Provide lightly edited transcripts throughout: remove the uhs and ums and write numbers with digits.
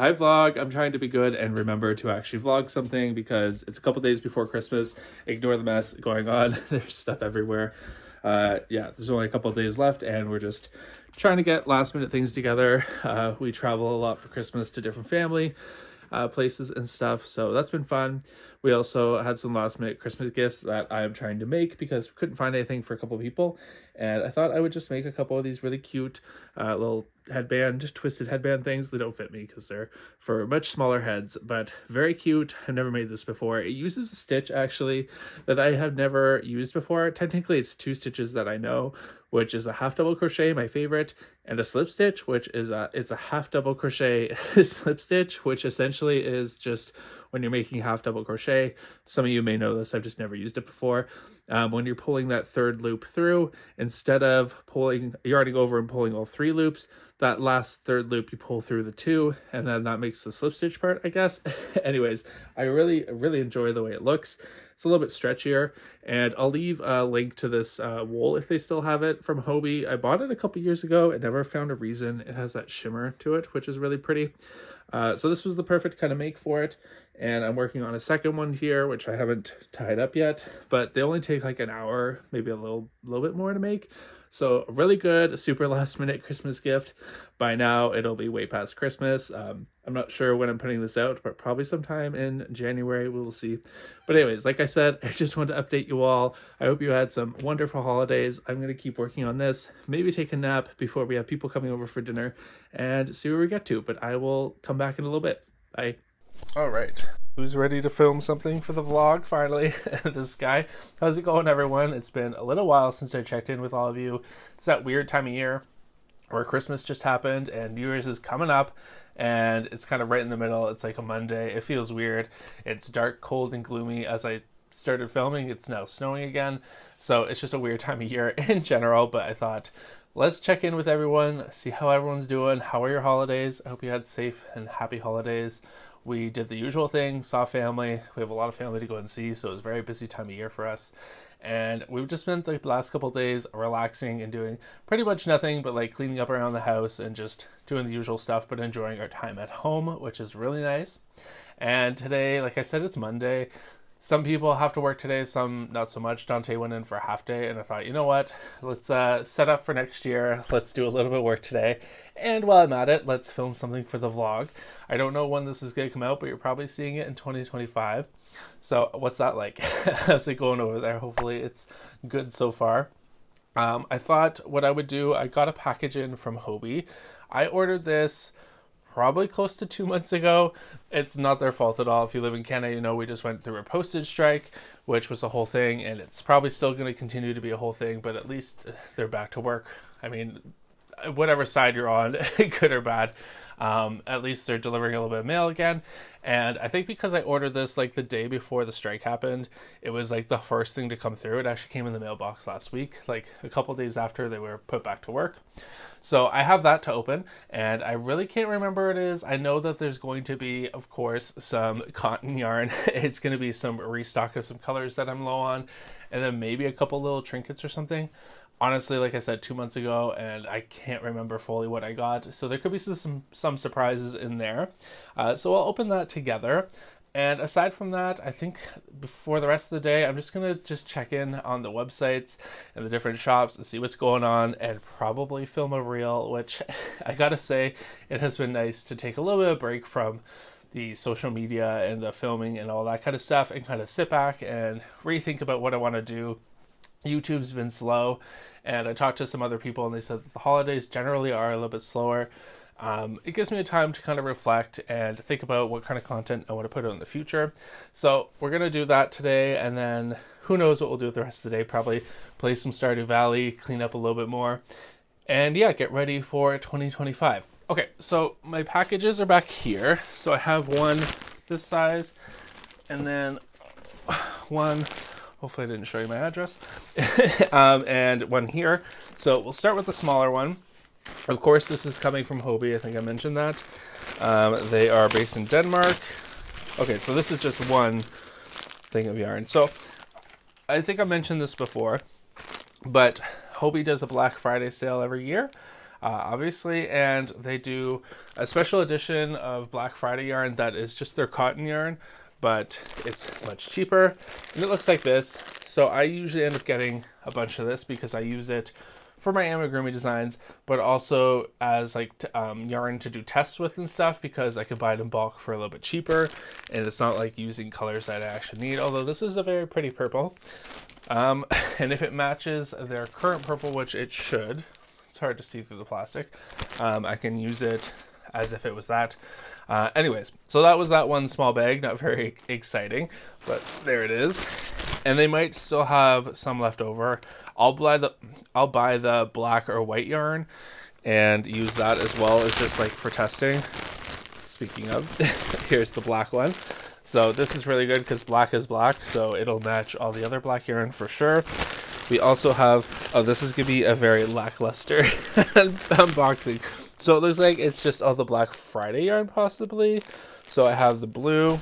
I vlog. I'm trying to be good and remember to actually vlog something because it's a couple days before Christmas. Ignore the mess going on. There's stuff everywhere. Yeah, there's only a couple of days left and we're just trying to get last minute things together. We travel a lot for Christmas to different family places and stuff, so that's been fun. We also had some last minute Christmas gifts that I'm trying to make because we couldn't find anything for a couple people, and I thought I would just make a couple of these really cute little headband, twisted headband things. They don't fit me because they're for much smaller heads, but very cute. I've never made this before. It uses a stitch actually that I have never used before. Technically it's two stitches that I know, which is a half double crochet, my favorite, and a slip stitch, which is it's a half double crochet slip stitch, which essentially is just when you're making half double crochet. Some of you may know this, I've just never used it before. When you're pulling that third loop through, instead of yarning over and pulling all three loops, that last third loop you pull through the two, and then that makes the slip stitch part, I guess. Anyways, I really enjoy the way it looks. It's a little bit stretchier, and I'll leave a link to this wool if they still have it from Hobie. I bought it a couple years ago and never found a reason. It has that shimmer to it, which is really pretty. So this was the perfect kind of make for it, and I'm working on a second one here, which I haven't tied up yet, but they only take like an hour, maybe a little bit more to make. So a really good, super last minute Christmas gift. By now, it'll be way past Christmas. I'm not sure when I'm putting this out, but probably sometime in January, we'll see. But anyways, like I said, I just wanted to update you all. I hope you had some wonderful holidays. I'm going to keep working on this, maybe take a nap before we have people coming over for dinner and see where we get to. But I will come back in a little bit. Bye. All right. Who's ready to film something for the vlog? Finally, this guy. How's it going, everyone? It's been a little while since I checked in with all of you. It's that weird time of year where Christmas just happened and New Year's is coming up, and it's kind of right in the middle. It's like a Monday. It feels weird. It's dark, cold, and gloomy. As I started filming, it's now snowing again. So it's just a weird time of year in general, but I thought, let's check in with everyone, see how everyone's doing. How are your holidays? I hope you had safe and happy holidays. We did the usual thing, saw family. We have a lot of family to go and see, so it was a very busy time of year for us. And we've just spent the last couple of days relaxing and doing pretty much nothing but like cleaning up around the house and just doing the usual stuff, but enjoying our time at home, which is really nice. And today, like I said, it's Monday. Some people have to work today, some not so much. Dante went in for a half day, and I thought, you know what? Let's set up for next year. Let's do a little bit of work today. And while I'm at it, let's film something for the vlog. I don't know when this is going to come out, but you're probably seeing it in 2025. So what's that like? How's it going over there? Hopefully it's good so far. I thought what I would do, I got a package in from Hobie. I ordered this probably close to 2 months ago. It's not their fault at all. If you live in Canada, you know we just went through a postage strike, which was a whole thing, and it's probably still going to continue to be a whole thing, but at least they're back to work. I mean, whatever side you're on, good or bad, at least they're delivering a little bit of mail again. And I think because I ordered this like the day before the strike happened, it was like the first thing to come through. It actually came in the mailbox last week, like a couple days after they were put back to work. So I have that to open, and I really can't remember what it is. I know that there's going to be, of course, some cotton yarn. It's going to be some restock of some colors that I'm low on, and then maybe a couple little trinkets or something. Honestly, like I said, 2 months ago, and I can't remember fully what I got. So there could be some surprises in there. So I'll open that together. And aside from that, I think before the rest of the day, I'm just going to check in on the websites and the different shops and see what's going on, and probably film a reel, which I gotta say, it has been nice to take a little bit of break from the social media and the filming and all that kind of stuff and kind of sit back and rethink about what I want to do. YouTube's been slow, and I talked to some other people and they said that the holidays generally are a little bit slower. It gives me a time to kind of reflect and think about what kind of content I want to put out in the future. So we're going to do that today, and then who knows what we'll do with the rest of the day. Probably play some Stardew Valley, clean up a little bit more, and yeah, get ready for 2025. Okay, so my packages are back here. So I have one this size, and then one, hopefully I didn't show you my address, and one here. So we'll start with the smaller one. Of course, this is coming from Hobie. I think I mentioned that. They are based in Denmark. Okay, so this is just one thing of yarn. So I think I mentioned this before, but Hobie does a Black Friday sale every year. obviously, and they do a special edition of Black Friday yarn that is just their cotton yarn, but it's much cheaper, and it looks like this. So I usually end up getting a bunch of this because I use it for my amigurumi designs, but also as like yarn to do tests with and stuff, because I could buy it in bulk for a little bit cheaper, and it's not like using colors that I actually need, although this is a very pretty purple. And if it matches their current purple, which it should, it's hard to see through the plastic, I can use it as if it was that. Anyways, so that was that one small bag, not very exciting, but there it is. And they might still have some left over. I'll buy the black or white yarn and use that as well as just like for testing. Speaking of, here's the black one. So this is really good because black is black, so it'll match all the other black yarn for sure. We also have, oh, this is gonna be a very lackluster unboxing. So it looks like it's just all the Black Friday yarn possibly. So I have the blue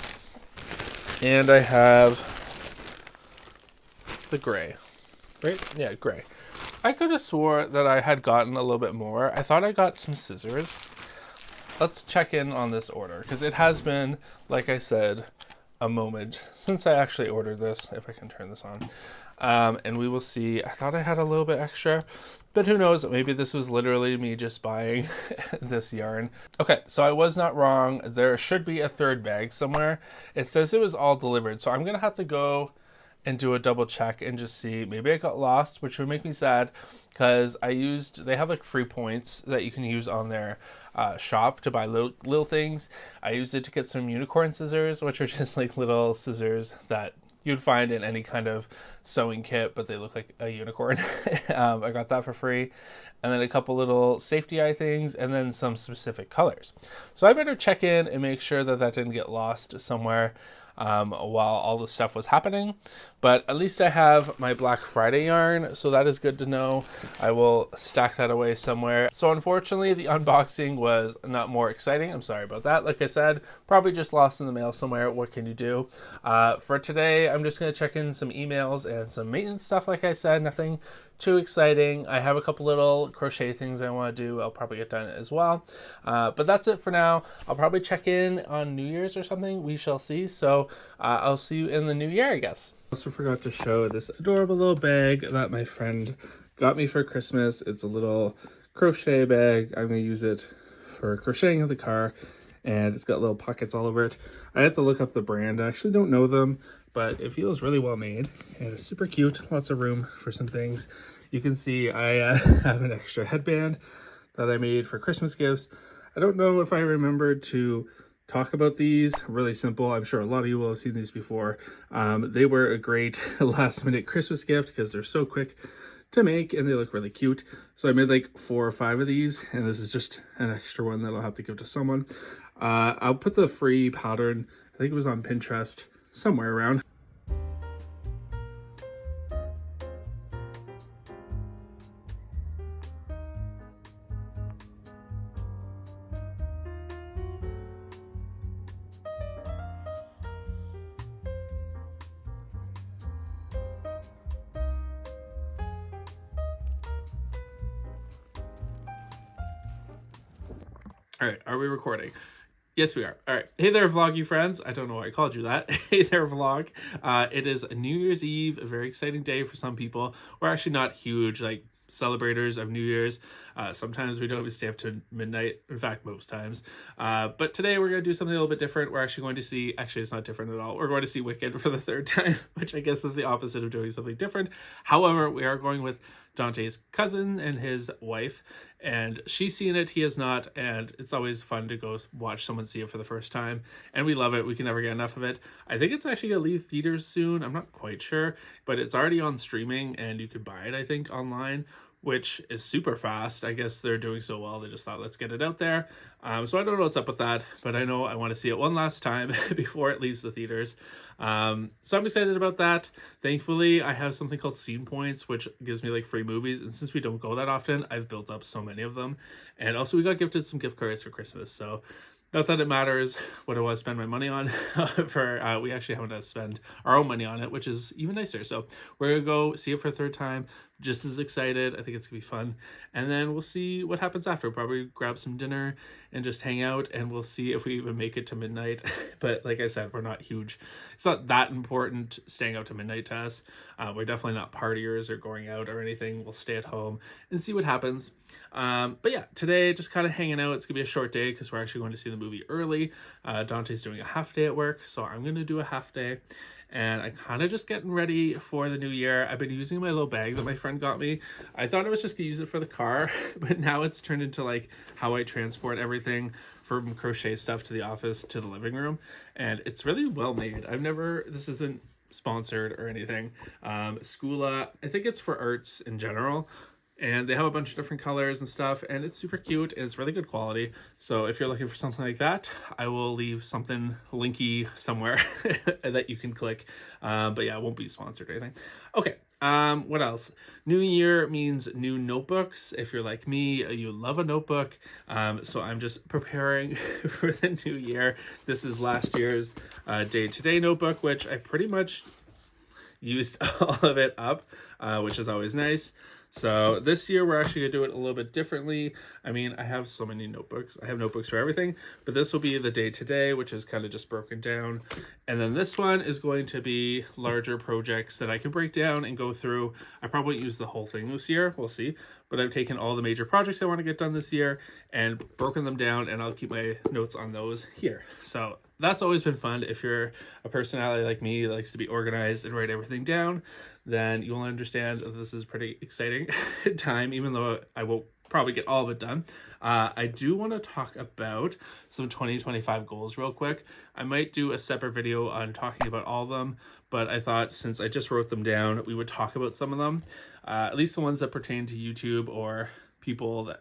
and I have the gray, right? Yeah, gray. I could have swore that I had gotten a little bit more. I thought I got some scissors. Let's check in on this order because it has been, like I said, a moment since I actually ordered this, if I can turn this on. And we will see. I thought I had a little bit extra, but who knows? Maybe this was literally me just buying this yarn. Okay, so I was not wrong. There should be a third bag somewhere. It says it was all delivered, so I'm gonna have to go and do a double check and just see. Maybe I got lost, which would make me sad because they have like free points that you can use on their shop to buy little things. I used it to get some unicorn scissors, which are just like little scissors that you'd find in any kind of sewing kit, but they look like a unicorn. I got that for free. And then a couple little safety eye things, and then some specific colors. So I better check in and make sure that that didn't get lost somewhere while all this stuff was happening. But at least I have my Black Friday yarn, so that is good to know. I will stack that away somewhere. So unfortunately, the unboxing was not more exciting. I'm sorry about that. Like I said, probably just lost in the mail somewhere. What can you do? For today, I'm just going to check in some emails and some maintenance stuff. Like I said, nothing too exciting. I have a couple little crochet things I want to do. I'll probably get done as well. But that's it for now. I'll probably check in on New Year's or something. We shall see. So I'll see you in the new year, I guess. Also forgot to show this adorable little bag that my friend got me for Christmas. It's a little crochet bag. I'm going to use it for crocheting in the car, and it's got little pockets all over it. I have to look up the brand. I actually don't know them, but it feels really well made, and it's super cute. Lots of room for some things. You can see I have an extra headband that I made for Christmas gifts. I don't know if I remembered to talk about these. Really simple. I'm sure a lot of you will have seen these before. They were a great last minute Christmas gift because they're so quick to make and they look really cute. So I made like 4 or 5 of these, and this is just an extra one that I'll have to give to someone. I'll put the free pattern, I think it was on Pinterest, somewhere around. All right, are we recording? Yes, we are. All right. Hey there, vloggy friends. I don't know why I called you that. Hey there, vlog. It is New Year's Eve, a very exciting day for some people. We're actually not huge, like, celebrators of New Year's. Sometimes we don't even stay up to midnight. In fact, most times. But today we're going to do something a little bit different. We're actually going to see, actually it's not different at all. We're going to see Wicked for the 3rd time, which I guess is the opposite of doing something different. However, we are going with Dante's cousin and his wife, and she's seen it, he has not, and it's always fun to go watch someone see it for the first time, and we love it. We can never get enough of it. I think it's actually gonna leave theaters soon. I'm not quite sure, but it's already on streaming, and you could buy it, I think, online, which is super fast. I guess they're doing so well, they just thought, let's get it out there. So I don't know what's up with that, but I know I want to see it one last time before it leaves the theaters. So I'm excited about that. Thankfully, I have something called Scene Points, which gives me like free movies. And since we don't go that often, I've built up so many of them. And also we got gifted some gift cards for Christmas. So not that it matters what I want to spend my money on. However, we actually haven't had to spend our own money on it, which is even nicer. So we're going to go see it for a 3rd time, just as excited. I think it's gonna be fun. And then we'll see what happens after. We'll probably grab some dinner and just hang out, and we'll see if we even make it to midnight. But like I said, we're not huge. It's not that important staying out to midnight to us. We're definitely not partiers or going out or anything. We'll stay at home and see what happens. But yeah, today just kind of hanging out. It's gonna be a short day because we're actually going to see the movie early. Dante's doing a half day at work, so I'm gonna do a half day. And I'm kind of just getting ready for the new year. I've been using my little bag that my friend got me. I thought I was just gonna use it for the car, but now it's turned into like how I transport everything from crochet stuff to the office to the living room. And it's really well made. This isn't sponsored or anything. Skoola, I think it's for arts in general. And they have a bunch of different colors and stuff, and it's super cute and it's really good quality. So if you're looking for something like that, I will leave something linky somewhere that you can click. But yeah, it won't be sponsored or anything. Okay, what else? New year means new notebooks. If you're like me, you love a notebook. So I'm just preparing for the new year. This is last year's day-to-day notebook, which I pretty much used all of it up, which is always nice. So this year we're actually gonna do it a little bit differently. I mean, I have so many notebooks. I have notebooks for everything, but this will be the day-to-day, which is kind of just broken down. And then this one is going to be larger projects that I can break down and go through. I probably use the whole thing this year, we'll see. But I've taken all the major projects I want to get done this year and broken them down, and I'll keep my notes on those here. So that's always been fun. If you're a personality like me that likes to be organized and write everything down, then you'll understand that this is pretty exciting time, even though I won't probably get all of it done. I do want to talk about some 2025 goals real quick. I might do a separate video on talking about all of them, but I thought since I just wrote them down, we would talk about some of them, at least the ones that pertain to YouTube or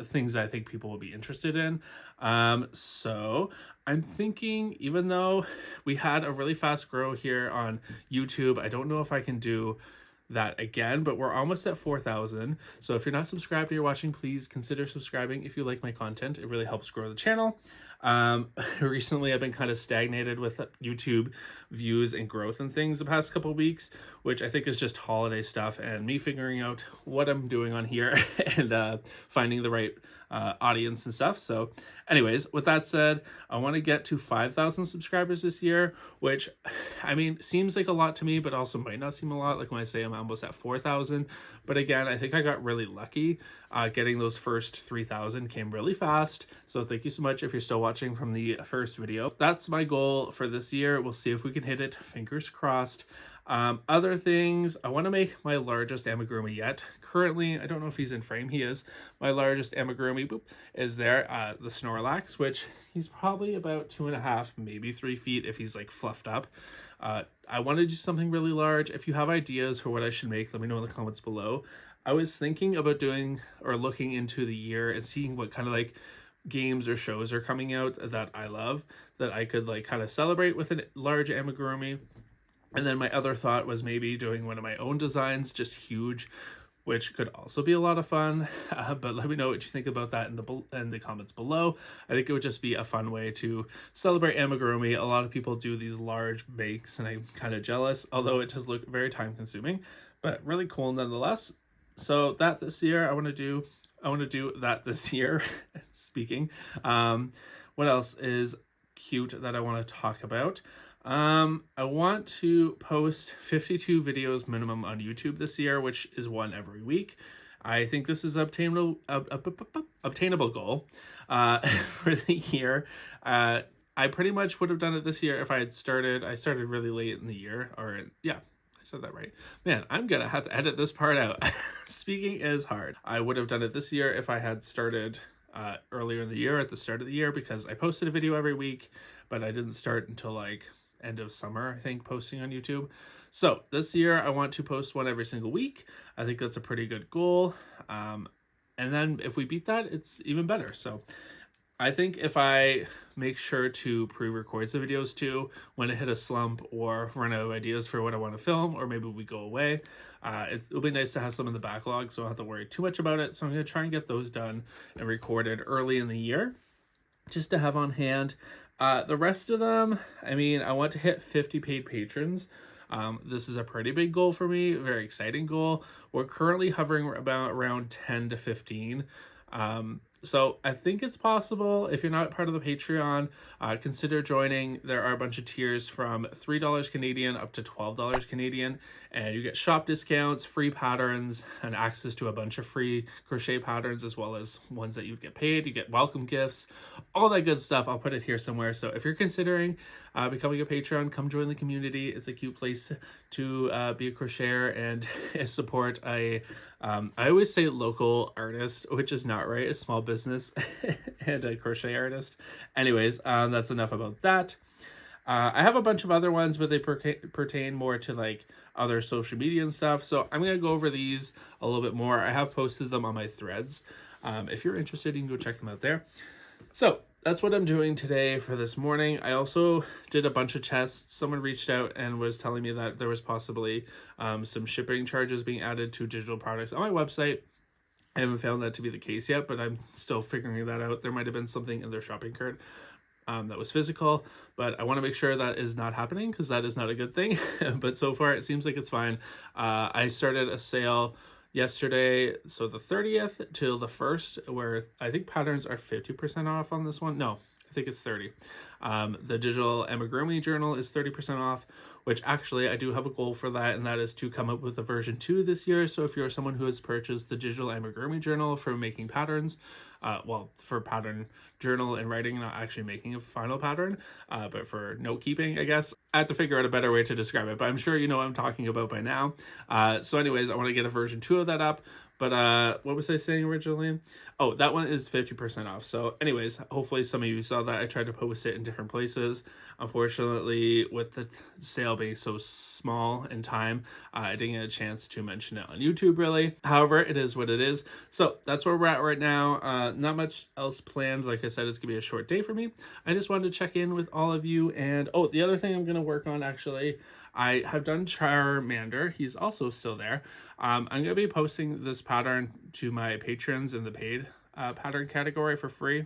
things that I think people will be interested in. So I'm thinking, even though we had a really fast grow here on YouTube, I don't know if I can do that again, but we're almost at 4,000. So if you're not subscribed or you're watching, please consider subscribing if you like my content. It really helps grow the channel. Recently I've been kind of stagnated with YouTube views and growth and things the past couple of weeks, which I think is just holiday stuff and me figuring out what I'm doing on here and finding the right audience and stuff. So anyways, with that said, I want to get to 5,000 subscribers this year, which I mean seems like a lot to me, but also might not seem a lot. Like when I say I'm almost at 4,000, but again, I think I got really lucky. Getting those first 3,000 came really fast. So thank you so much if you're still watching from the first video. That's my goal for this year. We'll see if we can hit it. Fingers crossed. Other things, I want to make my largest amigurumi yet. Currently, I don't know if he's in frame. He is. My largest amigurumi is there, the Snorlax, which he's probably about 2.5, maybe 3 feet if he's like fluffed up. I want to do something really large. If you have ideas for what I should make, let me know in the comments below. I was thinking about doing or looking into the year and seeing what kind of like games or shows are coming out that I love that I could like kind of celebrate with a large amigurumi. And then my other thought was maybe doing one of my own designs, just huge, which could also be a lot of fun. But let me know what you think about that in the comments below. I think it would just be a fun way to celebrate amigurumi. A lot of people do these large bakes and I'm kind of jealous, although it does look very time consuming, but really cool nonetheless. So that this year I want to do that this year. Speaking, what else is cute that I want to talk about? I want to post 52 videos minimum on YouTube this year, which is one every week. I think this is obtainable goal for the year. I pretty much would have done it this year if I started really late in the year, yeah, I said that right. Man, I'm gonna have to edit this part out. Speaking is hard. I would have done it this year if I had started earlier in the year, at the start of the year, because I posted a video every week, but I didn't start until like end of summer, I think, posting on YouTube. So this year I want to post one every single week. I think that's a pretty good goal. And then if we beat that, it's even better. So I think if I make sure to pre-record the videos too, when I hit a slump or run out of ideas for what I want to film, or maybe we go away, it'll be nice to have some in the backlog so I don't have to worry too much about it. So I'm going to try and get those done and recorded early in the year just to have on hand. The rest of them, I mean, I want to hit 50 paid patrons. This is a pretty big goal for me, a very exciting goal. We're currently hovering about around 10 to 15. So I think it's possible. If you're not part of the Patreon, consider joining. There are a bunch of tiers from $3 Canadian up to $12 Canadian, and you get shop discounts, free patterns, and access to a bunch of free crochet patterns, as well as ones that you get paid. You get welcome gifts, all that good stuff. I'll put it here somewhere. So if you're considering becoming a Patreon, come join the community. It's a cute place to be a crocheter and support I always say local artist, which is not right, a small business and a crochet artist. Anyways, that's enough about that. I have a bunch of other ones, but they pertain more to like other social media and stuff. So I'm going to go over these a little bit more. I have posted them on my threads. If you're interested, you can go check them out there. So that's what I'm doing today for this morning. I also did a bunch of tests. Someone reached out and was telling me that there was possibly some shipping charges being added to digital products on my website. I haven't found that to be the case yet, but I'm still figuring that out. There might have been something in their shopping cart that was physical, but I want to make sure that is not happening because that is not a good thing. But so far it seems like it's fine. I started a sale yesterday, so the 30th till the 1st, where I think patterns are 50% off on this one. No, I think it's 30. The digital amigurumi journal is 30% off, which actually I do have a goal for that, and that is to come up with a version 2 this year. So if you're someone who has purchased the digital amigurumi journal for making patterns, for pattern journal and writing, not actually making a final pattern, but for note keeping, I guess. I have to figure out a better way to describe it, but I'm sure you know what I'm talking about by now. So anyways, I want to get a version 2 of that up. But what was I saying originally? Oh, that one is 50% off. So anyways, hopefully some of you saw that. I tried to post it in different places. Unfortunately, with the sale being so small in time, I didn't get a chance to mention it on YouTube really. However, it is what it is. So that's where we're at right now. Not much else planned. Like I said, it's gonna be a short day for me. I just wanted to check in with all of you. And oh, the other thing I'm gonna work on actually, I have done Charmander. He's also still there. I'm going to be posting this pattern to my patrons in the paid pattern category for free.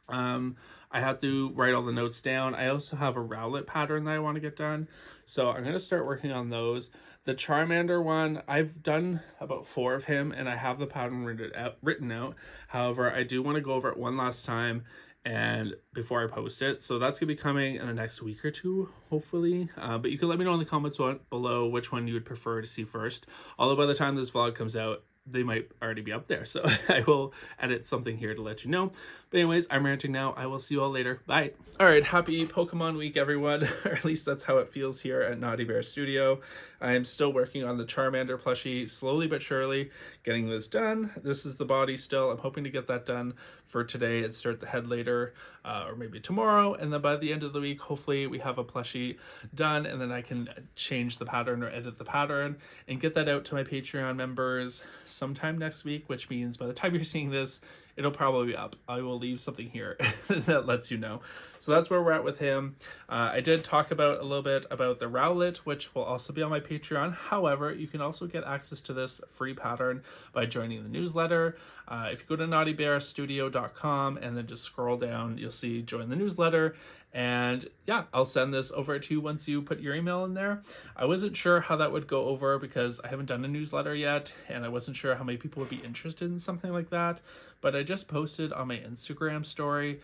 I have to write all the notes down. I also have a Rowlet pattern that I want to get done. So I'm going to start working on those. The Charmander one, I've done about 4 of him and I have the pattern written out. However, I do want to go over it one last time and before I post it. So that's gonna be coming in the next week or 2, hopefully. But you can let me know in the comments below which one you would prefer to see first. Although by the time this vlog comes out, they might already be up there. So I will edit something here to let you know. But anyways, I'm ranting now. I will see you all later. Bye. All right, happy Pokemon week, everyone. Or at least that's how it feels here at Knotty Bear Studio. I'm still working on the Charmander plushie, slowly but surely getting this done. This is the body still. I'm hoping to get that done for today and start the head later, or maybe tomorrow. And then by the end of the week, hopefully we have a plushie done, and then I can change the pattern or edit the pattern and get that out to my Patreon members sometime next week, which means by the time you're seeing this, it'll probably be up. I will leave something here that lets you know. So that's where we're at with him. I did talk about a little bit about the Rowlet, which will also be on my Patreon. However, you can also get access to this free pattern by joining the newsletter. If you go to knottybearstudio.com and then just scroll down, you'll see join the newsletter. And yeah, I'll send this over to you once you put your email in there. I wasn't sure how that would go over because I haven't done a newsletter yet, and I wasn't sure how many people would be interested in something like that. But I just posted on my Instagram story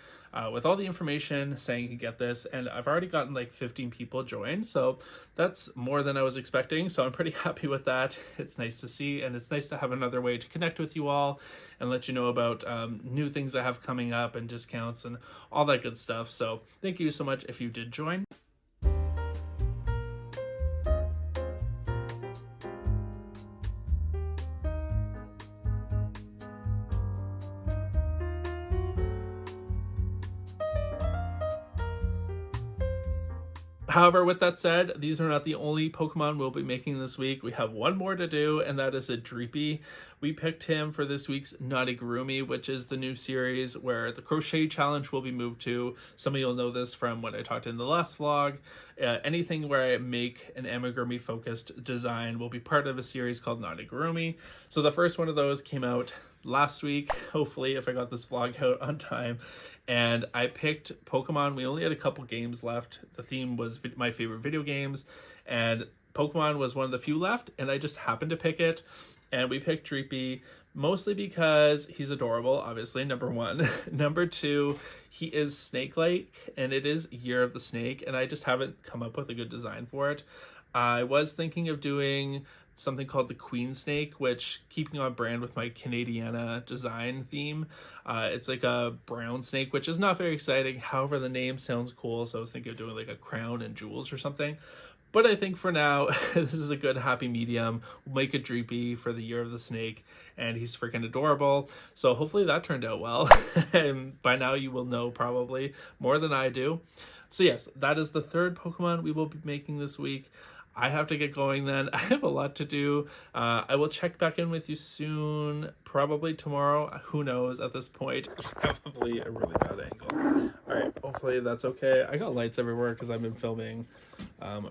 with all the information saying you can get this, and I've already gotten like 15 people join, so that's more than I was expecting, so I'm pretty happy with that. It's nice to see, and it's nice to have another way to connect with you all and let you know about new things I have coming up and discounts and all that good stuff. So thank you so much if you did join. However, with that said, these are not the only Pokemon we'll be making this week. We have one more to do, and that is a Dreepy. We picked him for this week's Knotty, which is the new series where the crochet challenge will be moved to. Some of you will know this from what I talked in the last vlog. Anything where I make an amigurumi focused design will be part of a series called Knotty. So the first one of those came out last week, hopefully, if I got this vlog out on time. And I picked Pokemon. We only had a couple games left. The theme was my favorite video games, and Pokemon was one of the few left, and I just happened to pick it. And we picked Dreepy mostly because he's adorable, obviously, number one. Number two, he is snake-like, and it is Year of the Snake, and I just haven't come up with a good design for it. I was thinking of doing something called the Queen Snake, which, keeping on brand with my Canadiana design theme, it's like a brown snake, which is not very exciting. However, the name sounds cool, so I was thinking of doing like a crown and jewels or something. But I think for now, this is a good happy medium. We'll make a Dreepy for the Year of the Snake, and he's freaking adorable. So hopefully that turned out well. And by now you will know probably more than I do. So yes, that is the third Pokemon we will be making this week. I have to get going then. I have a lot to do. I will check back in with you soon, probably tomorrow. Who knows at this point? Probably a really bad angle. All right, hopefully that's okay. I got lights everywhere because I've been filming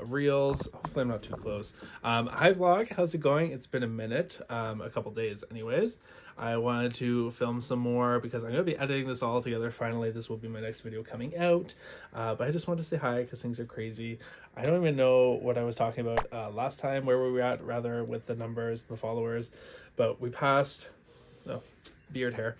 reels. Hopefully I'm not too close. Hi vlog, how's it going? It's been a minute, a couple days anyways. I wanted to film some more because I'm going to be editing this all together. Finally, this will be my next video coming out. But I just wanted to say hi because things are crazy. I don't even know what I was talking about last time, where we were at, rather, with the numbers, the followers. But we passed, oh, beard hair.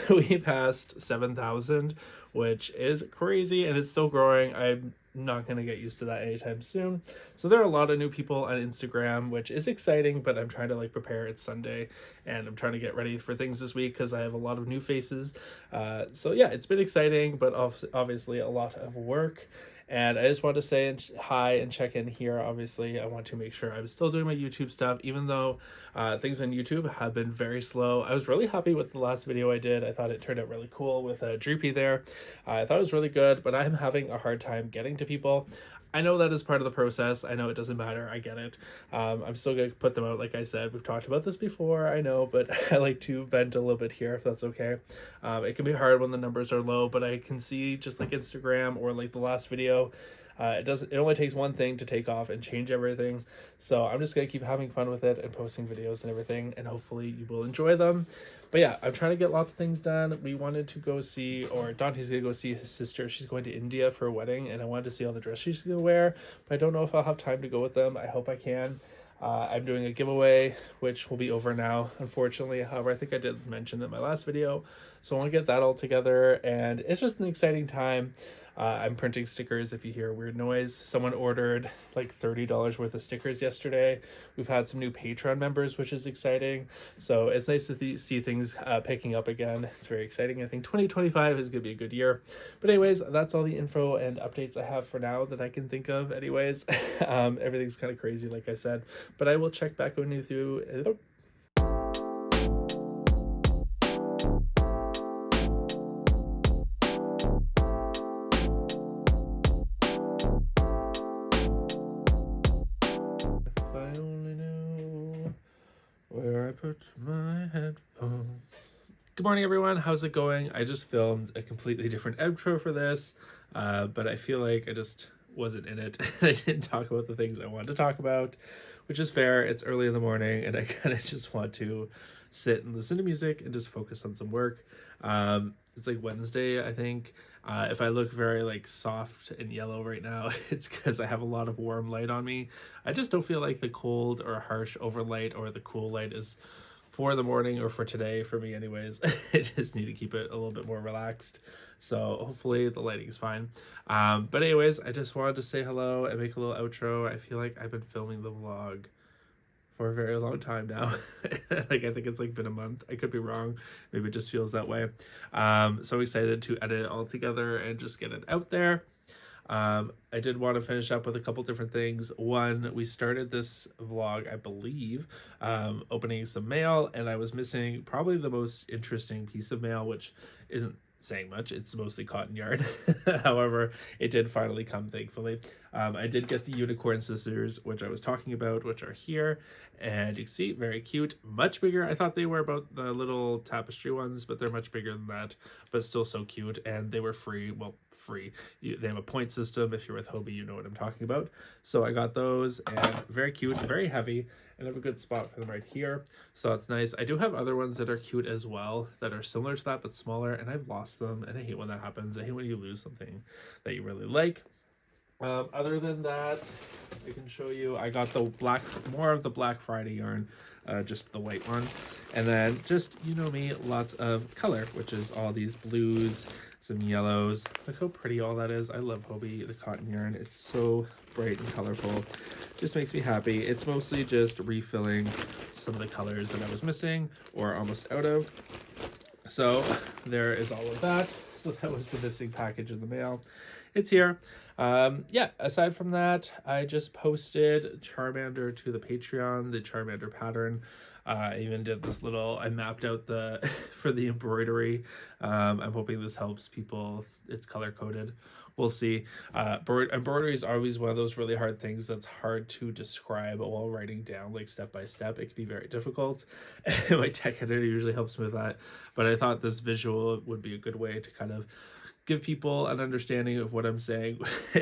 We passed 7,000, which is crazy, and it's still growing. I'm not going to get used to that anytime soon. So there are a lot of new people on Instagram, which is exciting, but I'm trying to like prepare. It's Sunday and I'm trying to get ready for things this week because I have a lot of new faces. So yeah, it's been exciting, but obviously a lot of work. And I just want to say hi and check in here. Obviously, I want to make sure I'm still doing my YouTube stuff, even though things on YouTube have been very slow. I was really happy with the last video I did. I thought it turned out really cool with Dreepy there. I thought it was really good, but I'm having a hard time getting to people. I know that is part of the process. I know it doesn't matter. I get it. I'm still going to put them out. Like I said, we've talked about this before, I know, but I like to vent a little bit here if that's okay. It can be hard when the numbers are low, but I can see just like Instagram or like the last video, it only takes one thing to take off and change everything. So I'm just going to keep having fun with it and posting videos and everything, and hopefully you will enjoy them. But yeah, I'm trying to get lots of things done. We wanted to go see, or Dante's going to go see his sister. She's going to India for a wedding, and I wanted to see all the dresses she's going to wear, but I don't know if I'll have time to go with them. I hope I can. I'm doing a giveaway, which will be over now, unfortunately. However, I think I did mention that in my last video. So I want to get that all together, and it's just an exciting time. I'm printing stickers if you hear a weird noise. Someone ordered like $30 worth of stickers yesterday. We've had some new Patreon members, which is exciting. So it's nice to see things picking up again. It's very exciting. I think 2025 is going to be a good year. But anyways, that's all the info and updates I have for now that I can think of anyways. Everything's kind of crazy, like I said. But I will check back with you. Where I put my headphones. Good morning, everyone. How's it going? I just filmed a completely different outro for this, but I feel like I just wasn't in it. I didn't talk about the things I wanted to talk about, which is fair. It's early in the morning, and I kind of just want to sit and listen to music and just focus on some work. It's like Wednesday, I think. If I look very like soft and yellow right now, it's because I have a lot of warm light on me. I just don't feel like the cold or harsh overlight or the cool light is for the morning or for today for me anyways. I just need to keep it a little bit more relaxed. So hopefully the lighting is fine. But anyways, I just wanted to say hello and make a little outro. I feel like I've been filming the vlog for a very long time now. Like I think it's like been a month. I could be wrong. Maybe it just feels that way. So excited to edit it all together and just get it out there. I did want to finish up with a couple different things. One, we started this vlog, I believe, opening some mail, and I was missing probably the most interesting piece of mail, which isn't saying much. It's mostly cotton yarn. However, it did finally come, thankfully. I did get the unicorn scissors, which I was talking about, which are here, and you can see, very cute, much bigger. I thought they were about the little tapestry ones, but they're much bigger than that, but still so cute. And they were free. Well, free. They have a point system. If you're with Hobie, you know what I'm talking about. So I got those, and very cute, very heavy, and I have a good spot for them right here. So that's nice. I do have other ones that are cute as well, that are similar to that, but smaller, and I've lost them, and I hate when that happens. I hate when you lose something that you really like. Other than that, I can show you, I got the more of the Black Friday yarn, just the white one. And then just, you know me, lots of color, which is all these blues, some yellows. Look how pretty all that is. I love Hobie, the cotton yarn. It's so bright and colorful. Just makes me happy. It's mostly just refilling some of the colors that I was missing or almost out of. So there is all of that. So that was the missing package in the mail. It's here. Yeah, aside from that, I just posted Charmander to the Patreon, the Charmander pattern. I even did this little, I mapped out the for the embroidery. I'm hoping this helps people. It's color coded. We'll see. Embroidery is always one of those really hard things that's hard to describe while writing down, like step by step. It can be very difficult. My tech editor usually helps me with that, but I thought this visual would be a good way to kind of give people an understanding of what I'm saying,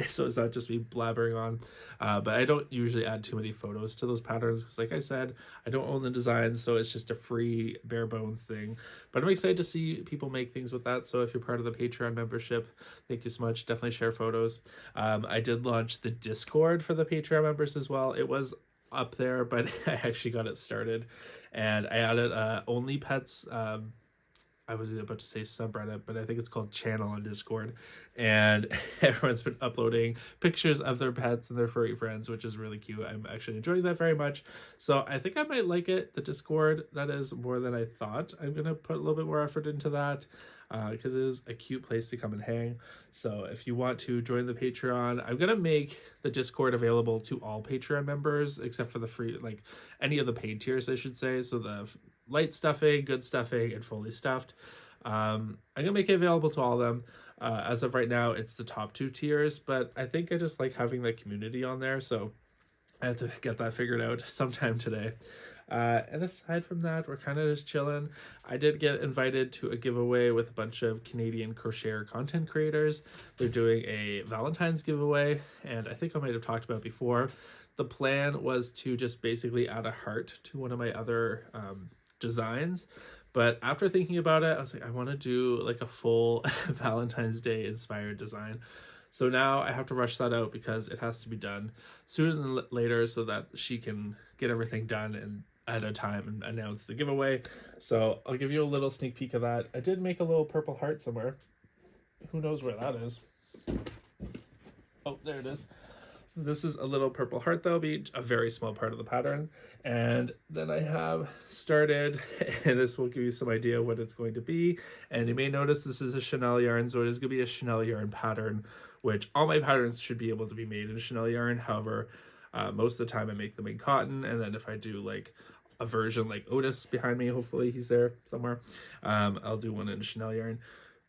so it's not just me blabbering on. But I don't usually add too many photos to those patterns because, like I said, I don't own the designs, so it's just a free bare bones thing. But I'm excited to see people make things with that. So if you're part of the Patreon membership, thank you so much. Definitely share photos. I did launch the Discord for the Patreon members as well. It was up there, but I actually got it started, and I added only pets. I was about to say subreddit, but I think it's called channel on Discord. And everyone's been uploading pictures of their pets and their furry friends, which is really cute. I'm actually enjoying that very much. So I think I might like it. The Discord, that is more than I thought. I'm going to put a little bit more effort into that because it is a cute place to come and hang. So if you want to join the Patreon, I'm going to make the Discord available to all Patreon members, except for the free, like any of the paid tiers, I should say. So the light stuffing, good stuffing, and fully stuffed. I'm gonna make it available to all of them. As of right now, it's the top 2 tiers, but I think I just like having the community on there, so I have to get that figured out sometime today. And aside from that, we're kind of just chilling. I did get invited to a giveaway with a bunch of Canadian crocheter content creators. They're doing a Valentine's giveaway, and I think I might have talked about before. The plan was to just basically add a heart to one of my other designs, but after thinking about it, I was like, I want to do like a full Valentine's Day inspired design. So now I have to rush that out because it has to be done sooner than later so that she can get everything done and at a time and announce the giveaway. So I'll give you a little sneak peek of that. I did make a little purple heart somewhere. Who knows where that is? Oh, there it is. So this is a little purple heart. That'll be a very small part of the pattern. And then I have started, and this will give you some idea what it's going to be. And you may notice this is a Chanel yarn, so it is going to be a Chanel yarn pattern, which all my patterns should be able to be made in Chanel yarn. However, most of the time I make them in cotton, and then if I do like a version like Otis behind me, hopefully he's there somewhere, I'll do one in Chanel yarn.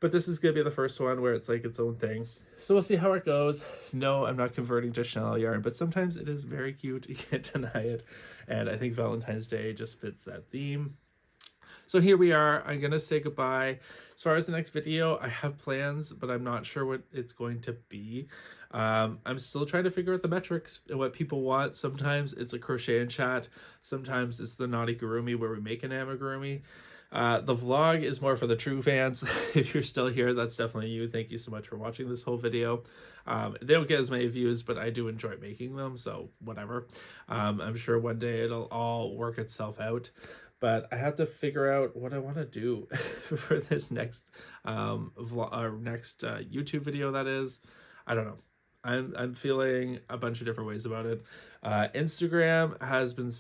But this is going to be the first one where it's like its own thing. So we'll see how it goes. No, I'm not converting to Chanel yarn, but sometimes it is very cute. You can't deny it. And I think Valentine's Day just fits that theme. So here we are. I'm going to say goodbye. As far as the next video, I have plans, but I'm not sure what it's going to be. I'm still trying to figure out the metrics and what people want. Sometimes it's a crochet and chat. Sometimes it's the Knotty Gurumi where we make an amigurumi. The vlog is more for the true fans. If you're still here, that's definitely you. Thank you so much for watching this whole video. They don't get as many views, but I do enjoy making them, so whatever. I'm sure one day it'll all work itself out. But I have to figure out what I want to do for this next YouTube video, that is. I don't know. I'm feeling a bunch of different ways about it. Instagram has been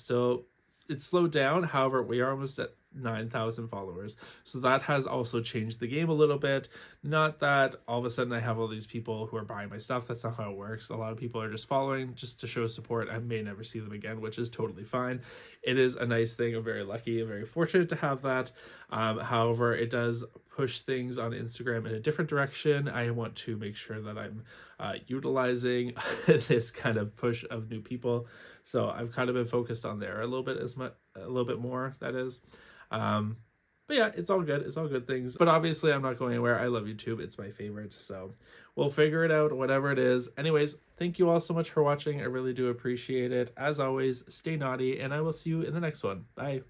it's slowed down. However, we are almost at 9,000 followers. So that has also changed the game a little bit. Not that all of a sudden I have all these people who are buying my stuff. That's not how it works. A lot of people are just following just to show support. I may never see them again, which is totally fine. It is a nice thing. I'm very lucky and very fortunate to have that. However, it does push things on Instagram in a different direction. I want to make sure that I'm utilizing this kind of push of new people. So I've kind of been focused on there a little bit more, that is. But yeah, it's all good. It's all good things. But obviously I'm not going anywhere. I love YouTube. It's my favorite. So we'll figure it out, whatever it is. Anyways, thank you all so much for watching. I really do appreciate it. As always, stay naughty, and I will see you in the next one. Bye.